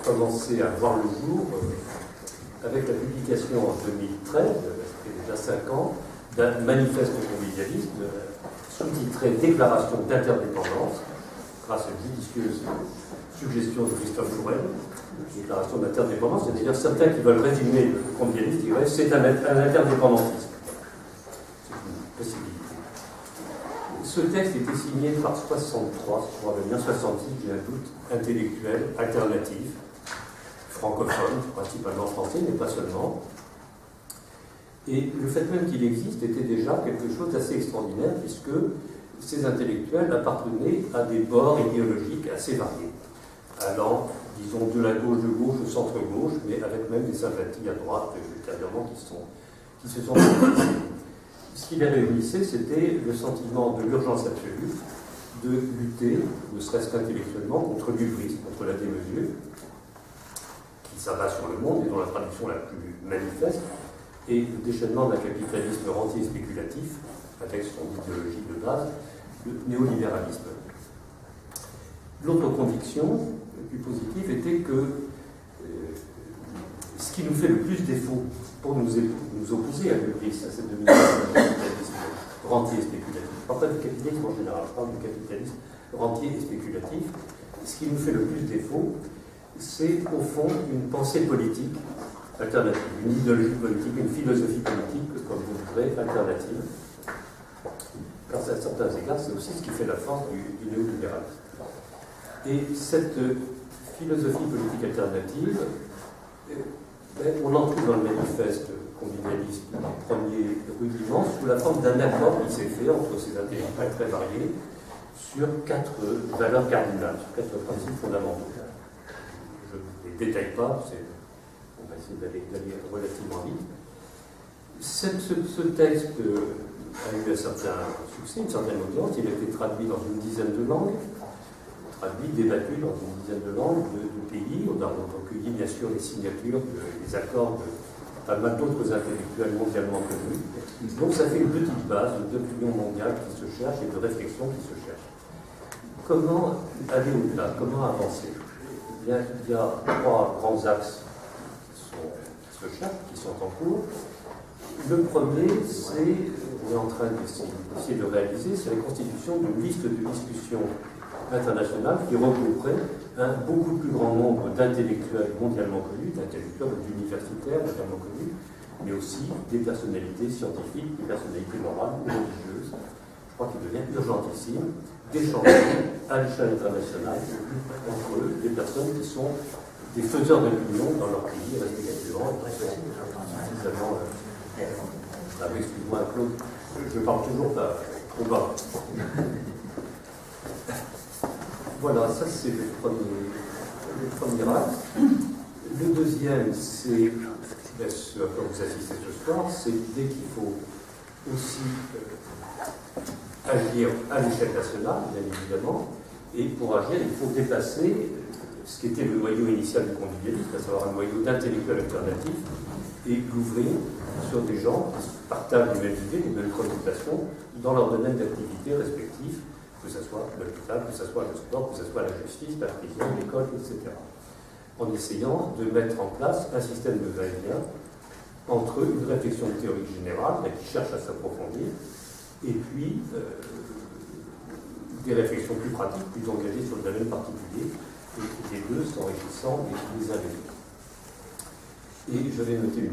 commencé à voir le jour avec la publication en 2013, c'était déjà 5 ans, d'un manifeste convivialiste sous-titré Déclaration d'interdépendance, grâce à une judicieuse suggestion de Christophe Jourel. Déclaration d'interdépendance, c'est-à-dire certains qui veulent résumer le convivialisme diraient c'est un interdépendantisme. C'est une possibilité. Ce texte était signé par 63, si je me rappelle bien, 66, j'ai un doute, intellectuels, alternatifs, francophones, principalement français, mais pas seulement. Et le fait même qu'il existe était déjà quelque chose d'assez extraordinaire, puisque ces intellectuels appartenaient à des bords idéologiques assez variés, allant, disons, de la gauche au centre-gauche, mais avec même des sympathies à droite, ultérieurement, qui se sont réunissées. Ce qui les réunissait, c'était le sentiment de l'urgence absolue, de lutter, ne serait-ce qu'intellectuellement, contre l'hubris, contre la démesure, qui s'abat sur le monde et dont la traduction la plus manifeste, et le déchaînement d'un capitalisme rentier spéculatif, avec son idéologie de base, le néolibéralisme. L'autre conviction, plus positive, était que ce qui nous fait le plus défaut pour nous opposer à l'hubris, à cette domination du capitalisme rentier et spéculatif, je ne parle pas du capitalisme en général, je parle du capitalisme rentier et spéculatif, ce qui nous fait le plus défaut, c'est au fond une pensée politique alternative, une idéologie politique, une philosophie politique, comme vous le direz, alternative. Car à certains égards, c'est aussi ce qui fait la force du néolibéralisme. Et cette philosophie politique alternative, on en trouve dans le manifeste convivialiste en premier rudiment sous la forme d'un accord qui s'est fait entre ces intellectuels très variés sur 4 valeurs cardinales, sur 4 principes fondamentaux. Je ne les détaille pas, on va essayer d'aller relativement vite. Ce texte a eu un certain succès, une certaine audience, il a été traduit dans une dizaine de langues, débattu dans une dizaine de langues, de pays. On a recueilli bien sûr les signatures, les accords de pas mal d'autres intellectuels mondialement connus. Donc ça fait une petite base d'opinion mondiale qui se cherche et de réflexion qui se cherche. Comment aller au-delà? Comment avancer? Il y a 3 grands axes qui se cherchent, qui sont en cours. Le premier, on est en train d'essayer de réaliser, c'est la constitution d'une liste de discussion internationale qui regrouperait un beaucoup plus grand nombre d'intellectuels mondialement connus, d'intellectuels ou d'universitaires mondialement connus, mais aussi des personnalités scientifiques, des personnalités morales ou religieuses. Je crois qu'il devient urgentissime d'échanger à l'échelle internationale entre eux des personnes qui sont des faiseurs d'opinion dans leur pays respectivement. Excuse-moi, Claude, je parle toujours trop bas. Voilà, ça c'est le premier axe. Le deuxième, c'est ce à quoi vous assistez ce soir, c'est l'idée qu'il faut aussi agir à l'échelle nationale, bien évidemment, et pour agir, il faut dépasser ce qui était le noyau initial du convivialisme, à savoir un noyau d'intellectuels alternatifs, et l'ouvrir sur des gens qui partagent les mêmes idées, les mêmes préoccupations dans leur domaine d'activité respectif, que ce soit l'hôpital, que ce soit le sport, que ce soit la justice, la prison, l'école, etc. En essayant de mettre en place un système de va-et-vient entre une réflexion théorique générale, qui cherche à s'approfondir, et puis des réflexions plus pratiques, plus engagées sur le domaine particulier, et les deux s'enrichissant les uns les autres. Et je vais noter un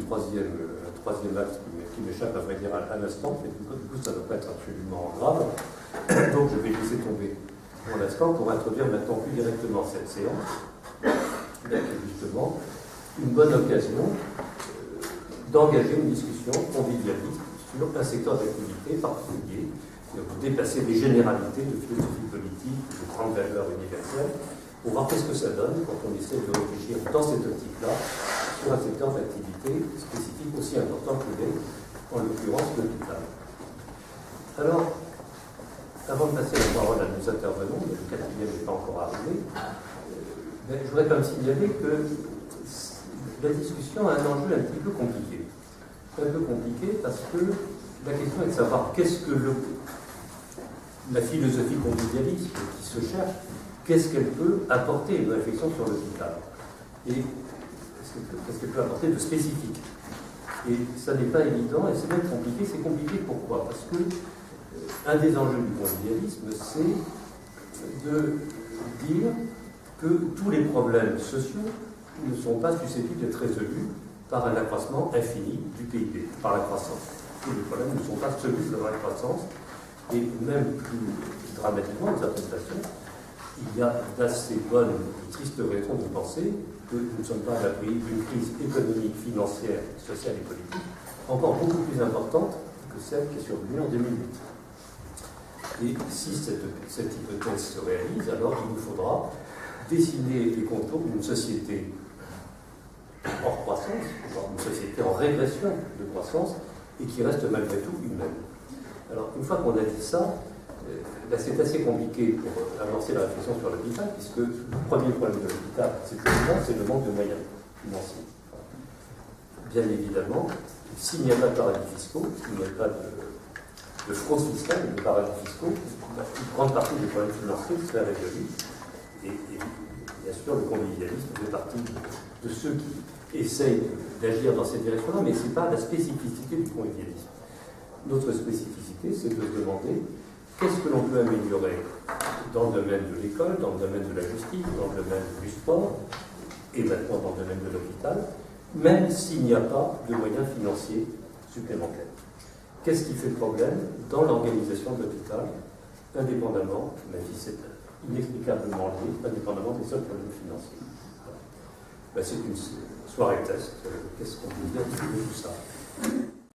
troisième axe qui m'échappe à vrai dire à l'instant, mais du coup ça ne doit pas être absolument grave, donc je vais laisser tomber pour l'instant pour introduire maintenant plus directement cette séance, avec justement une bonne occasion d'engager une discussion convivialiste sur un secteur d'activité particulier, pour dépasser les généralités de philosophie politique, de grandes valeurs universelles, pour voir qu'est-ce que ça donne quand on essaie de réfléchir dans cette optique-là sur un secteur d'activité spécifique aussi important que l'est, en l'occurrence, l'hôpital. Alors, avant de passer la parole à nos intervenants, le quatrième n'est pas encore arrivé, je voudrais quand même signaler que la discussion a un enjeu un petit peu compliqué. Un peu compliqué parce que la question est de savoir qu'est-ce que la philosophie convivialiste qui se cherche, qu'est-ce qu'elle peut apporter une réflexion sur l'hôpital. et qu'est-ce qu'elle peut apporter de spécifique. Et ça n'est pas évident, et c'est même compliqué. C'est compliqué pourquoi? Parce que un des enjeux du convivialisme, c'est de dire que tous les problèmes sociaux ne sont pas susceptibles d'être résolus par un accroissement infini du PIB, par la croissance. Tous les problèmes ne sont pas solubles par la croissance, et même plus dramatiquement, d'une certaine façon, il y a d'assez bonnes et tristes raisons de penser que nous ne sommes pas à l'abri d'une crise économique, financière, sociale et politique encore beaucoup plus importante que celle qui est survenue en 2008. Et si cette hypothèse se réalise, alors il nous faudra dessiner les contours d'une société hors croissance, voire une société en régression de croissance, et qui reste malgré tout humaine. Alors, une fois qu'on a dit ça, là, c'est assez compliqué pour avancer la réflexion sur l'hôpital, puisque le premier problème de l'hôpital, c'est le manque de moyens financiers. Bien évidemment, s'il n'y a pas de paradis fiscaux, s'il n'y a pas de fraude fiscale, de paradis fiscaux, une grande partie des problèmes financiers seraient résolus. Et bien sûr, le convivialisme fait partie de ceux qui essayent d'agir dans cette direction-là, mais ce n'est pas la spécificité du convivialisme. Notre spécificité, c'est de se demander qu'est-ce que l'on peut améliorer dans le domaine de l'école, dans le domaine de la justice, dans le domaine du sport, et maintenant dans le domaine de l'hôpital, même s'il n'y a pas de moyens financiers supplémentaires. Qu'est-ce qui fait problème dans l'organisation de l'hôpital, indépendamment, même si c'est inexplicablement lié, indépendamment des seuls problèmes financiers. Voilà. Ben, c'est une soirée test. Qu'est-ce qu'on peut dire de tout ça?